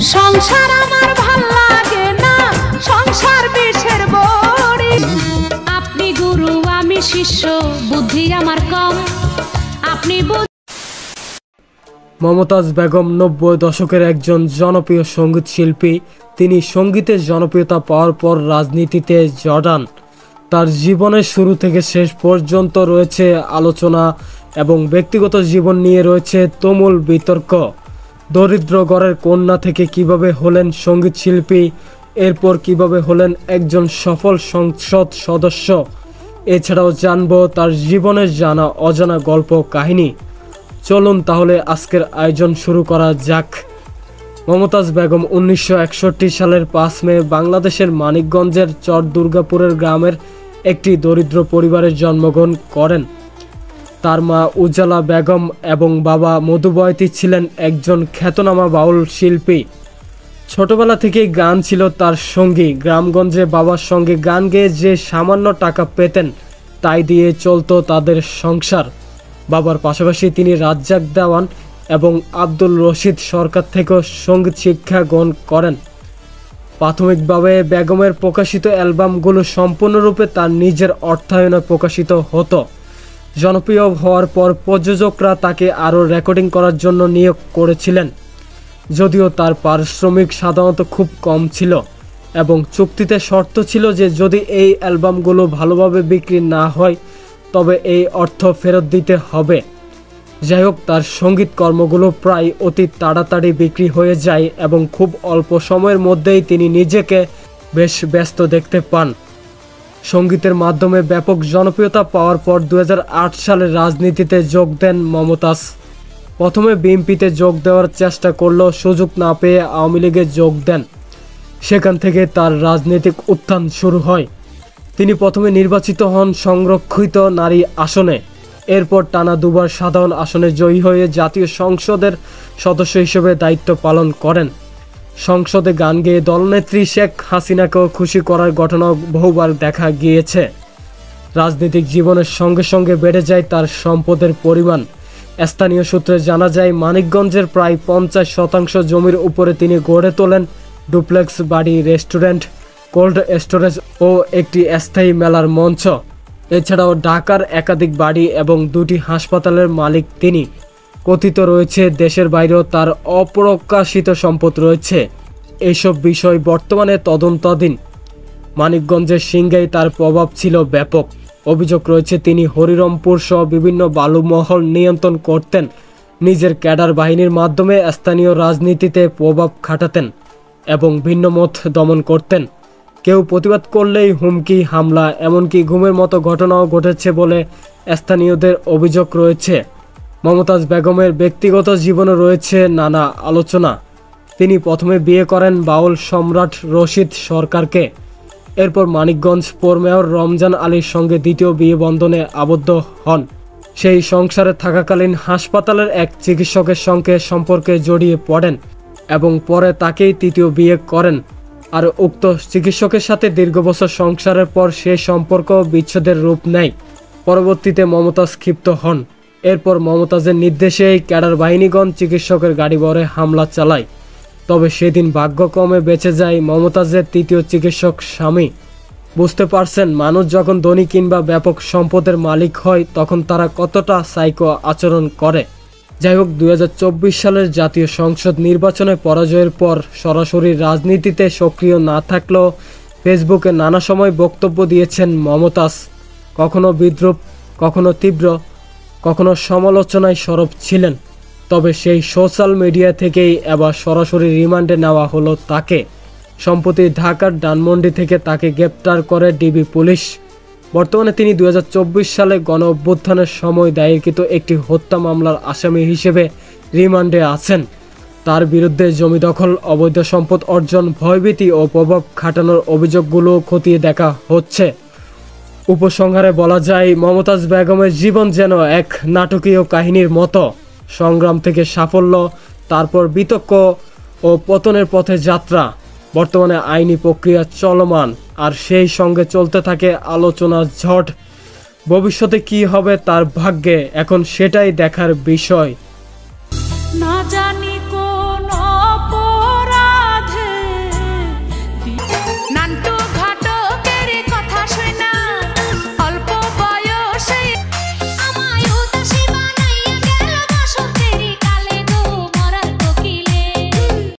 সংসার আমার ভাল লাগে না, সংসার বিষের বড়ি। আপনি গুরু আমি শিষ্য, বুদ্ধি আমার কম, আপনি মমতাজ বেগম ৯০ দশকের একজন জনপ্রিয় সঙ্গীত শিল্পী। তিনি সঙ্গীতের জনপ্রিয়তা পাওয়ার পর রাজনীতিতে জড়ান। তার জীবনের শুরু থেকে শেষ পর্যন্ত রয়েছে আলোচনা এবং ব্যক্তিগত জীবন নিয়ে রয়েছে তুমুল বিতর্ক। দরিদ্র ঘরের কন্যা থেকে কিভাবে হলেন সঙ্গীত শিল্পী, এরপর কিভাবে হলেন একজন সফল সংসদ সদস্য, এছাড়াও জানবো তার জীবনের জানা অজানা গল্প কাহিনী। চলুন তাহলে আজকের আয়োজন শুরু করা যাক। মমতাজ বেগম ১৯৬১ সালের ৫ মে বাংলাদেশের মানিকগঞ্জের চর দুর্গাপুরের গ্রামের একটি দরিদ্র পরিবারে জন্মগ্রহণ করেন। তার মা উজালা বেগম এবং বাবা মধুবয়তী ছিলেন একজন খ্যাতনামা বাউল শিল্পী। ছোটবেলা থেকেই গান ছিল তার সঙ্গী। গ্রামগঞ্জে বাবার সঙ্গে গান গেয়ে যে সামান্য টাকা পেতেন তাই দিয়ে চলতো তাদের সংসার। বাবার পাশাপাশি তিনি রাজ্জাক দেওয়ান এবং আব্দুল রশিদ সরকার থেকেও সঙ্গীত শিক্ষা গ্রহণ করেন। প্রাথমিকভাবে বেগমের প্রকাশিত অ্যালবামগুলো সম্পূর্ণরূপে তার নিজের অর্থায়নে প্রকাশিত হতো। জনপ্রিয় হওয়ার পর প্রযোজকরা তাকে আরও রেকর্ডিং করার জন্য নিয়োগ করেছিলেন, যদিও তার পারিশ্রমিক সাধারণত খুব কম ছিল এবং চুক্তিতে শর্ত ছিল যে যদি এই অ্যালবামগুলো ভালোভাবে বিক্রি না হয় তবে এই অর্থ ফেরত দিতে হবে। যাই হোক, তার সঙ্গীত কর্মগুলো প্রায় অতি তাড়াতাড়ি বিক্রি হয়ে যায় এবং খুব অল্প সময়ের মধ্যেই তিনি নিজেকে বেশ ব্যস্ত দেখতে পান। সঙ্গীতের মাধ্যমে ব্যাপক জনপ্রিয়তা পাওয়ার পর ২০০৮ সালে রাজনীতিতে যোগ দেন মমতাজ। প্রথমে বিএনপিতে যোগ দেওয়ার চেষ্টা করলেও সুযোগ না পেয়ে আওয়ামী লীগে যোগ দেন। সেখান থেকে তার রাজনৈতিক উত্থান শুরু হয়। তিনি প্রথমে নির্বাচিত হন সংরক্ষিত নারী আসনে, এরপর টানা দুবার সাধারণ আসনে জয়ী হয়ে জাতীয় সংসদের সদস্য হিসেবে দায়িত্ব পালন করেন। সংসদে গান গেয়ে দলনেত্রী শেখ হাসিনাকেও খুশি করার ঘটনা বহুবার দেখা গিয়েছে। রাজনৈতিক জীবনের সঙ্গে সঙ্গে বেড়ে যায় তার সম্পদের পরিমাণ। স্থানীয় সূত্রে জানা যায় মানিকগঞ্জের প্রায় ৫০% জমির উপরে তিনি গড়ে তোলেন ডুপ্লেক্স বাড়ি, রেস্টুরেন্ট, কোল্ড স্টোরেজ ও একটি স্থায়ী মেলার মঞ্চ। এছাড়াও ঢাকার একাধিক বাড়ি এবং ২টি হাসপাতালের মালিক তিনি। কথিত রয়েছে দেশের বাইরেও তার অপ্রকাশিত সম্পদ রয়েছে। এইসব বিষয় বর্তমানে তদন্তাধীন। মানিকগঞ্জের সিংগায় তার প্রভাব ছিল ব্যাপক। অভিযোগ রয়েছে তিনি হরিরামপুর সহ বিভিন্ন বালুমহল নিয়ন্ত্রণ করতেন, নিজের ক্যাডার বাহিনীর মাধ্যমে স্থানীয় রাজনীতিতে প্রভাব খাটাতেন এবং ভিন্নমত দমন করতেন। কেউ প্রতিবাদ করলেই হুমকি, হামলা, এমনকি ঘুমের মতো ঘটনাও ঘটেছে বলে স্থানীয়দের অভিযোগ রয়েছে। মমতাজ বেগমের ব্যক্তিগত জীবনে রয়েছে নানা আলোচনা। তিনি প্রথমে বিয়ে করেন বাউল সম্রাট রশিদ সরকারকে, এরপর মানিকগঞ্জ পৌর মেয়র রমজান আলীর সঙ্গে দ্বিতীয় বিয়ে বন্ধনে আবদ্ধ হন। সেই সংসারে থাকাকালীন হাসপাতালের এক চিকিৎসকের সঙ্গে সম্পর্কে জড়িয়ে পড়েন এবং পরে তাকেই তৃতীয় বিয়ে করেন। আর উক্ত চিকিৎসকের সাথে দীর্ঘ বছর সংসারের পর সেই সম্পর্ক বিচ্ছেদের রূপ নেয়। পরবর্তীতে মমতাজ ক্ষিপ্ত হন। এরপর মমতাজের নির্দেশেই ক্যাডার বাহিনীগণ চিকিৎসকের গাড়ি ভরে হামলা চালায়। তবে সেদিন ভাগ্যক্রমে বেঁচে যায় মমতাজের তৃতীয় চিকিৎসক স্বামী। বুঝতে পারছেন, মানুষ যখন ধনী কিংবা ব্যাপক সম্পদের মালিক হয় তখন তারা কতটা সাইকো আচরণ করে। যাই হোক, ২০২৪ সালের জাতীয় সংসদ নির্বাচনে পরাজয়ের পর সরাসরি রাজনীতিতে সক্রিয় না থাকলেও ফেসবুকে নানা সময় বক্তব্য দিয়েছেন মমতাজ। কখনো বিদ্রূপ, কখনো তীব্র, কখনো সমালোচনায় সরব ছিলেন। তবে সেই সোশ্যাল মিডিয়া থেকেই এবার সরাসরি রিমান্ডে নেওয়া হলো তাকে। সম্প্রতি ঢাকার ধানমন্ডি থেকে তাকে গ্রেপ্তার করে ডিবি পুলিশ। বর্তমানে তিনি ২০২৪ সালে গণ অভ্যুত্থানের সময় দায়েরকৃত একটি হত্যা মামলার আসামি হিসেবে রিমান্ডে আছেন। তার বিরুদ্ধে জমি দখল, অবৈধ সম্পদ অর্জন, ভয়ভীতি ও প্রভাব খাটানোর অভিযোগগুলো খতিয়ে দেখা হচ্ছে। উপসংহারে বলা যায়, মমতাজ বেগমের জীবন যেন এক নাটকীয় কাহিনীর মতো। সংগ্রাম থেকে সাফল্য, তারপর বিতর্ক ও পতনের পথে যাত্রা। বর্তমানে আইনি প্রক্রিয়া চলমান, আর সেই সঙ্গে চলতে থাকে আলোচনার ঝড়। ভবিষ্যতে কি হবে তার ভাগ্যে, এখন সেটাই দেখার বিষয়।